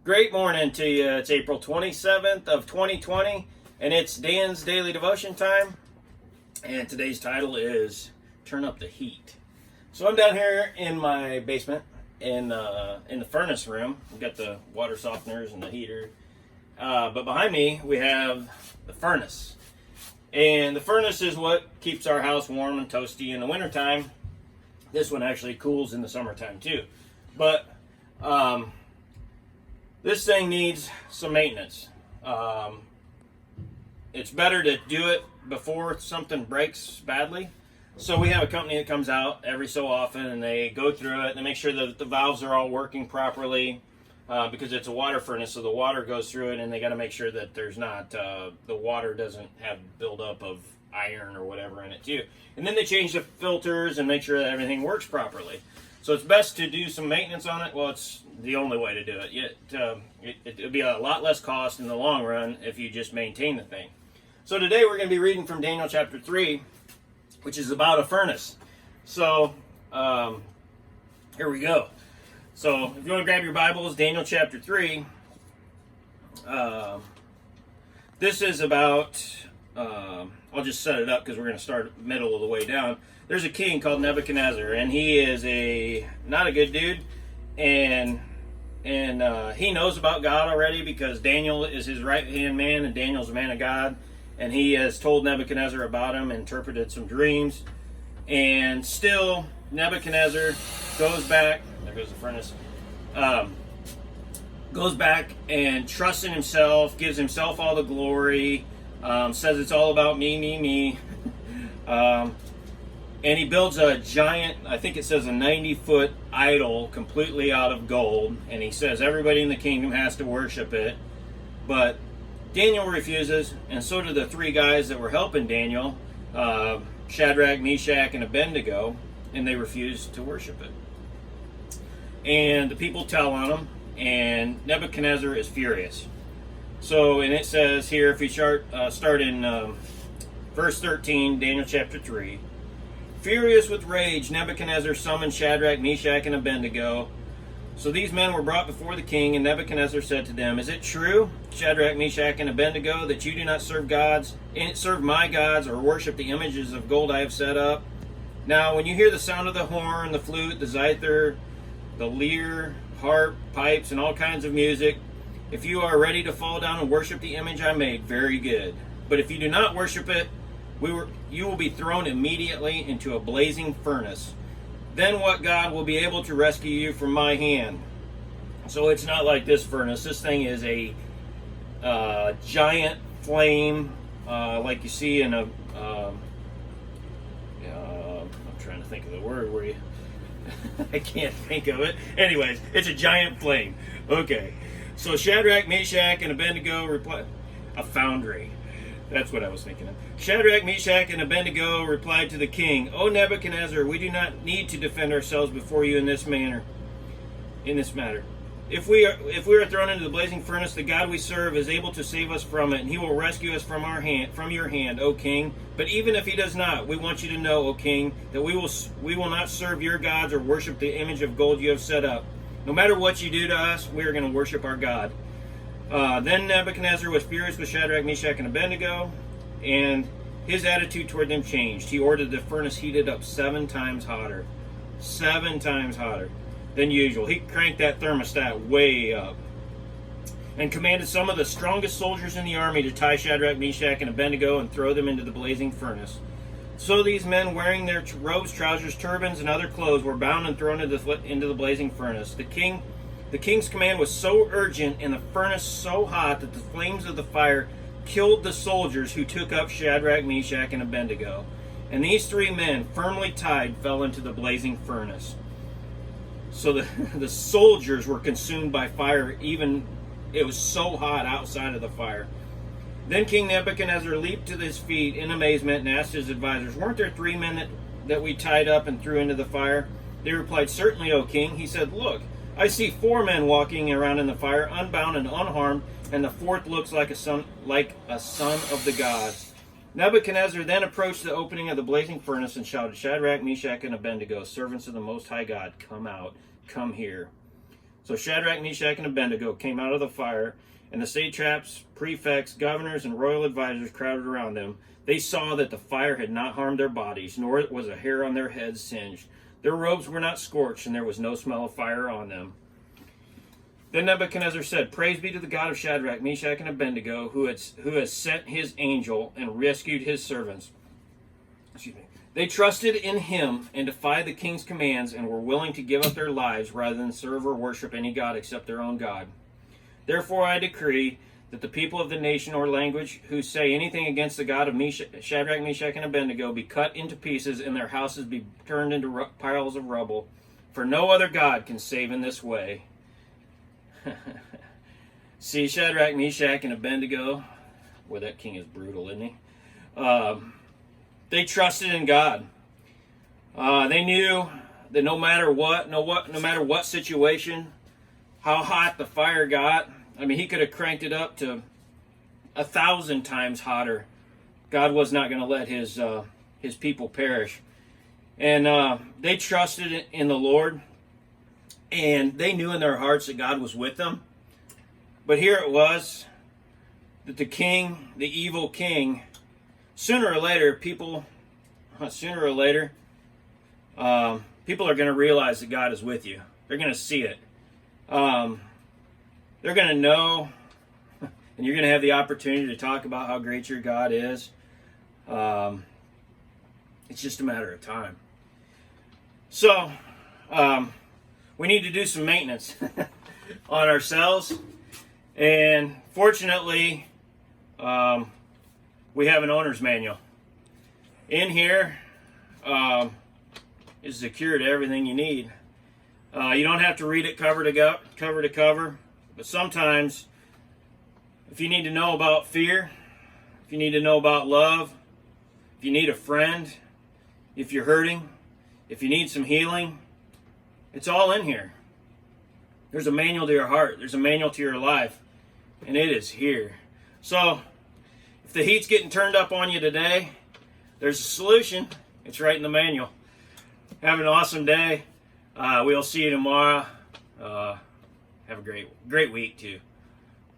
Great morning to you. It's April 27th of 2020, and it's Dan's Daily Devotion time. And today's title is Turn Up the Heat. So I'm down here in my basement in the furnace room. We've got the water softeners and the heater. But behind me, we have the furnace. And the furnace is what keeps our house warm and toasty in the wintertime. This one actually cools in the summertime too. But this thing needs some maintenance. It's better to do it before something breaks badly. So we have a company that comes out every so often and they go through it and they make sure that the valves are all working properly because it's a water furnace, so the water goes through it and they got to make sure that there's not, the water doesn't have buildup of iron or whatever in it too. And then they change the filters and make sure that everything works properly. So it's best to do some maintenance on it. Well, it's the only way to do it. It'll be a lot less cost in the long run if you just maintain the thing. So today we're going to be reading from Daniel chapter 3, which is about a furnace. So here we go. So if you want to grab your Bibles, Daniel chapter 3. This is about, I'll just set it up because we're going to start middle of the way down. There's a king called Nebuchadnezzar, and he is not a good dude, and he knows about God already because Daniel is his right-hand man, and Daniel's a man of God, and he has told Nebuchadnezzar about him, interpreted some dreams, and still Nebuchadnezzar goes back, there goes the furnace, goes back and trusts in himself, gives himself all the glory, says it's all about me. And he builds a giant, I think it says a 90-foot idol completely out of gold. And he says everybody in the kingdom has to worship it. But Daniel refuses, and so do the three guys that were helping Daniel, Shadrach, Meshach, and Abednego, and they refuse to worship it. And the people tell on him, and Nebuchadnezzar is furious. So, and it says here, if you start in verse 13, Daniel chapter 3, furious with rage, Nebuchadnezzar summoned Shadrach, Meshach, and Abednego. So these men were brought before the king, and Nebuchadnezzar said to them, "Is it true, Shadrach, Meshach, and Abednego, that you do not serve my gods, or worship the images of gold I have set up? Now, when you hear the sound of the horn, the flute, the zither, the lyre, harp, pipes, and all kinds of music, if you are ready to fall down and worship the image I made, very good. But if you do not worship it, you will be thrown immediately into a blazing furnace. Then what God will be able to rescue you from my hand?" So it's not like this furnace. This thing is a giant flame, like you see in a. I'm trying to think of the word where you. I can't think of it. Anyways, it's a giant flame. Okay, so Shadrach, Meshach, and Abednego replied. A foundry. That's what I was thinking of. Shadrach, Meshach, and Abednego replied to the king, "O Nebuchadnezzar, we do not need to defend ourselves before you in this matter. If we are thrown into the blazing furnace, the God we serve is able to save us from it, and he will rescue us from your hand, O king. But even if he does not, we want you to know, O king, that we will not serve your gods or worship the image of gold you have set up. No matter what you do to us, we are going to worship our God." Then Nebuchadnezzar was furious with Shadrach, Meshach, and Abednego, and his attitude toward them changed. He ordered the furnace heated up 7 times hotter. 7 times hotter than usual. He cranked that thermostat way up and commanded some of the strongest soldiers in the army to tie Shadrach, Meshach, and Abednego and throw them into the blazing furnace. So these men, wearing their robes, trousers, turbans, and other clothes, were bound and thrown into the blazing furnace. The king's command was so urgent and the furnace so hot that the flames of the fire killed the soldiers who took up Shadrach, Meshach, and Abednego. And these 3 men, firmly tied, fell into the blazing furnace. So the soldiers were consumed by fire, even it was so hot outside of the fire. Then King Nebuchadnezzar leaped to his feet in amazement and asked his advisors, "Weren't there 3 men that we tied up and threw into the fire?" They replied, "Certainly, O king." He said, "Look, I see 4 men walking around in the fire, unbound and unharmed, and the 4th looks like a son of the gods." Nebuchadnezzar then approached the opening of the blazing furnace and shouted, "Shadrach, Meshach, and Abednego, servants of the Most High God, come out, come here." So Shadrach, Meshach, and Abednego came out of the fire, and the satraps, prefects, governors, and royal advisors crowded around them. They saw that the fire had not harmed their bodies, nor was a hair on their heads singed. Their robes were not scorched, and there was no smell of fire on them. Then Nebuchadnezzar said, "Praise be to the God of Shadrach, Meshach, and Abednego, who has sent his angel and rescued his servants." Excuse me. They trusted in him and defied the king's commands and were willing to give up their lives rather than serve or worship any god except their own God. Therefore I decree that the people of the nation or language who say anything against the God of Shadrach, Meshach, and Abednego be cut into pieces and their houses be turned into piles of rubble. For no other God can save in this way. See, Shadrach, Meshach, and Abednego, well, that king is brutal, isn't he? They trusted in God. They knew that no matter what situation, how hot the fire got, I mean, he could have cranked it up to 1,000 times hotter. God was not going to let his people perish. And they trusted in the Lord, and they knew in their hearts that God was with them. But here it was that the king, the evil king, sooner or later, people are going to realize that God is with you. They're going to see it. They're going to know, and you're going to have the opportunity to talk about how great your God is. It's just a matter of time. So, we need to do some maintenance on ourselves. And fortunately, we have an owner's manual. In here is secured everything you need. You don't have to read it cover to cover, but sometimes if you need to know about fear, if you need to know about love, if you need a friend, if you're hurting, if you need some healing, it's all in here. There's a manual to your heart. There's a manual to your life, and it is here. So if the heat's getting turned up on you today, there's a solution. It's right in the manual. Have an awesome day. We'll see you tomorrow. Have a great week too.